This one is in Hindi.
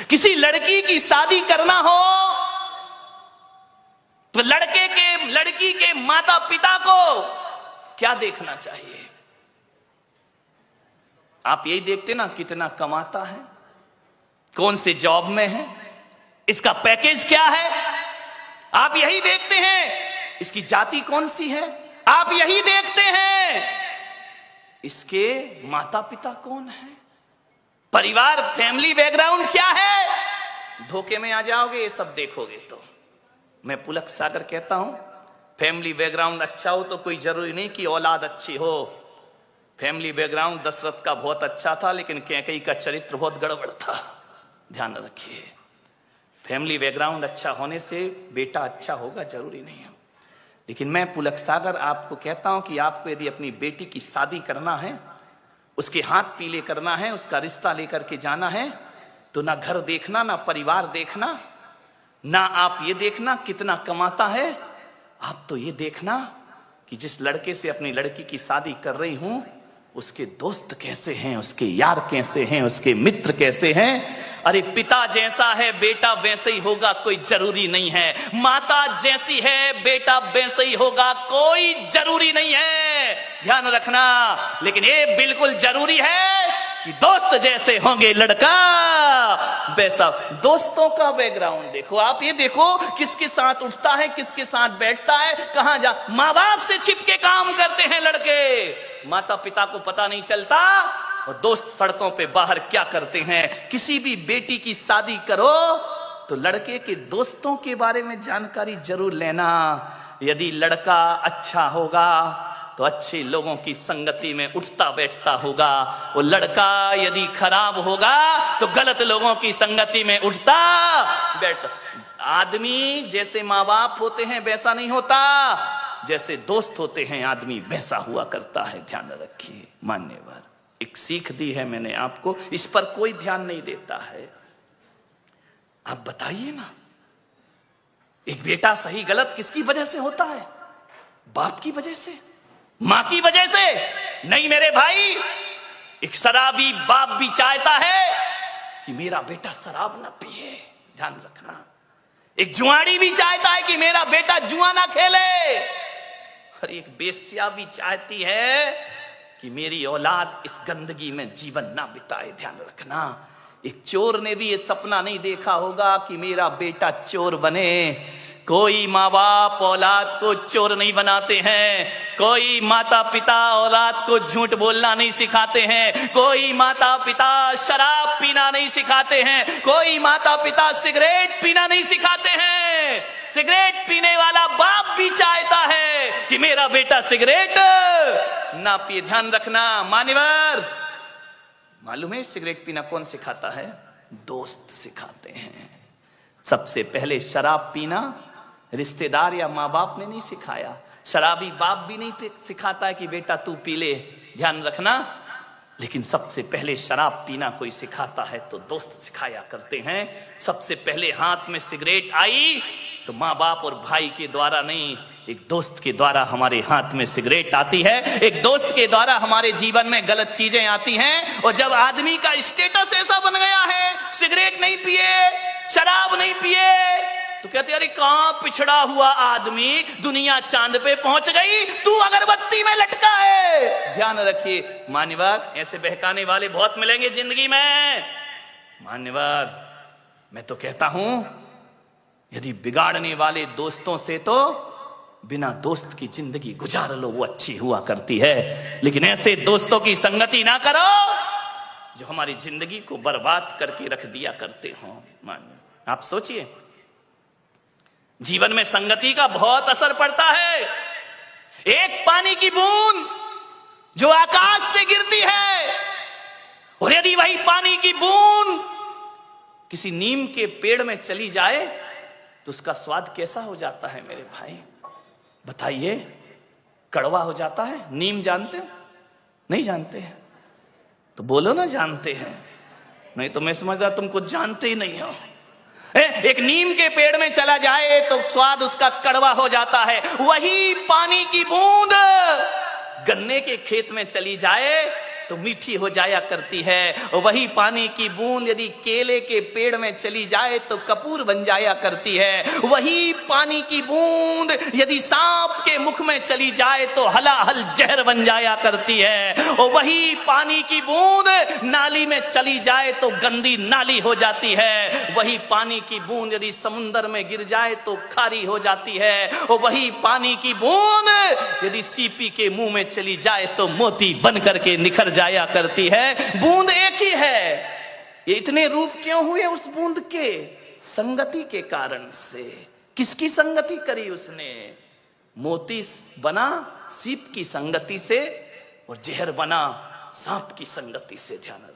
किसी लड़की की शादी करना हो तो लड़की के माता पिता को क्या देखना चाहिए? आप यही देखते ना, कितना कमाता है, कौन से जॉब में है, इसका पैकेज क्या है, आप यही देखते हैं। इसकी जाति कौन सी है, आप यही देखते हैं। इसके माता पिता कौन है, परिवार, फैमिली बैकग्राउंड क्या है। धोखे में आ जाओगे ये सब देखोगे तो। मैं पुलक सागर कहता हूं, फैमिली बैकग्राउंड अच्छा हो तो कोई जरूरी नहीं कि औलाद अच्छी हो। फैमिली बैकग्राउंड दशरथ का बहुत अच्छा था, लेकिन कैकेयी का चरित्र बहुत गड़बड़ था। ध्यान रखिए, फैमिली बैकग्राउंड अच्छा होने से बेटा अच्छा होगा जरूरी नहीं है। लेकिन मैं पुलक सागर आपको कहता हूं कि आपको यदि अपनी बेटी की शादी करना है, उसके हाथ पीले करना है, उसका रिश्ता लेकर के जाना है, तो ना घर देखना, ना परिवार देखना, ना आप ये देखना कितना कमाता है। आप तो ये देखना कि जिस लड़के से अपनी लड़की की शादी कर रही हूं, उसके दोस्त कैसे हैं, उसके यार कैसे हैं, उसके मित्र कैसे हैं। अरे पिता जैसा है बेटा वैसे ही होगा, कोई जरूरी नहीं है। माता जैसी है बेटा वैसे ही होगा, कोई जरूरी नहीं है। ध्यान रखना। लेकिन ये बिल्कुल जरूरी है कि दोस्त जैसे होंगे लड़का वैसा। दोस्तों का बैकग्राउंड देखो, आप ये देखो किसके साथ उठता है, किसके साथ बैठता है, कहां जा। माँ बाप से छिपके काम करते हैं लड़के, माता पिता को पता नहीं चलता। और दोस्त सड़कों पे बाहर क्या करते हैं। किसी भी बेटी की शादी करो तो लड़के के दोस्तों के बारे में जानकारी जरूर लेना। यदि लड़का अच्छा होगा तो अच्छे लोगों की संगति में उठता बैठता होगा। वो लड़का यदि खराब होगा तो गलत लोगों की संगति में उठता बैठता। आदमी जैसे माँ बाप होते हैं वैसा नहीं होता, जैसे दोस्त होते हैं आदमी वैसा हुआ करता है। ध्यान रखिए। मान्यवर, एक सीख दी है मैंने आपको, इस पर कोई ध्यान नहीं देता है। आप बताइए ना, एक बेटा सही गलत किसकी वजह से होता है? बाप की वजह से, मां की वजह से नहीं मेरे भाई। एक शराबी बाप भी चाहता है कि मेरा बेटा शराब ना पिए। ध्यान रखना। एक जुआड़ी भी चाहता है कि मेरा बेटा जुआ ना खेले। और एक बेश्या भी चाहती है कि मेरी औलाद इस गंदगी में जीवन ना बिताए। ध्यान रखना। एक चोर ने भी ये सपना नहीं देखा होगा कि मेरा बेटा चोर बने। कोई माँ बाप औलाद को चोर नहीं बनाते हैं, कोई माता पिता औलाद को झूठ बोलना नहीं सिखाते हैं, कोई माता पिता शराब पीना नहीं सिखाते हैं, कोई माता पिता सिगरेट पीना नहीं सिखाते हैं। सिगरेट पीने वाला बाप भी चाहता है कि मेरा बेटा सिगरेट ना पिए। ध्यान रखना मान्यवर। मालूम है सिगरेट पीना कौन सिखाता है? दोस्त सिखाते हैं। सबसे पहले शराब पीना रिश्तेदार या माँ बाप ने नहीं सिखाया। शराबी बाप भी नहीं सिखाता है कि बेटा तू पी ले। ध्यान रखना। लेकिन सबसे पहले शराब पीना कोई सिखाता है तो दोस्त सिखाया करते हैं। सबसे पहले हाथ में सिगरेट आई तो माँ बाप और भाई के द्वारा नहीं, एक दोस्त के द्वारा हमारे हाथ में सिगरेट आती है। एक दोस्त के द्वारा हमारे जीवन में गलत चीजें आती हैं। और जब आदमी का स्टेटस ऐसा बन गया है, सिगरेट नहीं पिए, शराब नहीं पिए, तो कहते अरे कहां पिछड़ा हुआ आदमी, दुनिया चांद पे पहुंच गई, तू अगरबत्ती में लटका है। ध्यान रखिए मान्यवर, ऐसे बहकाने वाले बहुत मिलेंगे जिंदगी में। मान्यवर, मैं तो कहता हूं यदि बिगाड़ने वाले दोस्तों से तो बिना दोस्त की जिंदगी गुजार लो, वो अच्छी हुआ करती है। लेकिन ऐसे दोस्तों की संगति ना करो जो हमारी जिंदगी को बर्बाद करके रख दिया करते हो। मान्य आप सोचिए, जीवन में संगति का बहुत असर पड़ता है। एक पानी की बूंद जो आकाश से गिरती है, और यदि वही पानी की बूंद किसी नीम के पेड़ में चली जाए तो उसका स्वाद कैसा हो जाता है मेरे भाई? बताइए। कड़वा हो जाता है। नीम जानते हो? नहीं जानते हैं तो बोलो ना जानते हैं, नहीं तो मैं समझदा तुम कुछ जानते ही नहीं हो। एक नीम के पेड़ में चला जाए तो स्वाद उसका कड़वा हो जाता है। वही पानी की बूंद गन्ने के खेत में चली जाए तो मीठी हो जाया करती है। वही पानी की बूंद यदि केले के पेड़ में चली जाए तो कपूर बन जाया करती है। वही पानी की बूंद यदि सांप के मुख में चली जाए तो हलाहल जहर बन जाया करती है। और वही पानी की बूंद नाली में चली जाए तो गंदी नाली हो जाती है। वही पानी की बूंद यदि समुद्र में गिर जाए तो खारी हो जाती है। और वही पानी की बूंद यदि सीपी के मुंह में चली जाए तो मोती बन करके निखर जाया करती है। बूंद एक ही है। ये इतने रूप क्यों हुए उस बूंद के? संगति के कारण से। किसकी संगति करी उसने? मोती बना सीप की संगति से और जहर बना सांप की संगति से। ध्यान रखें।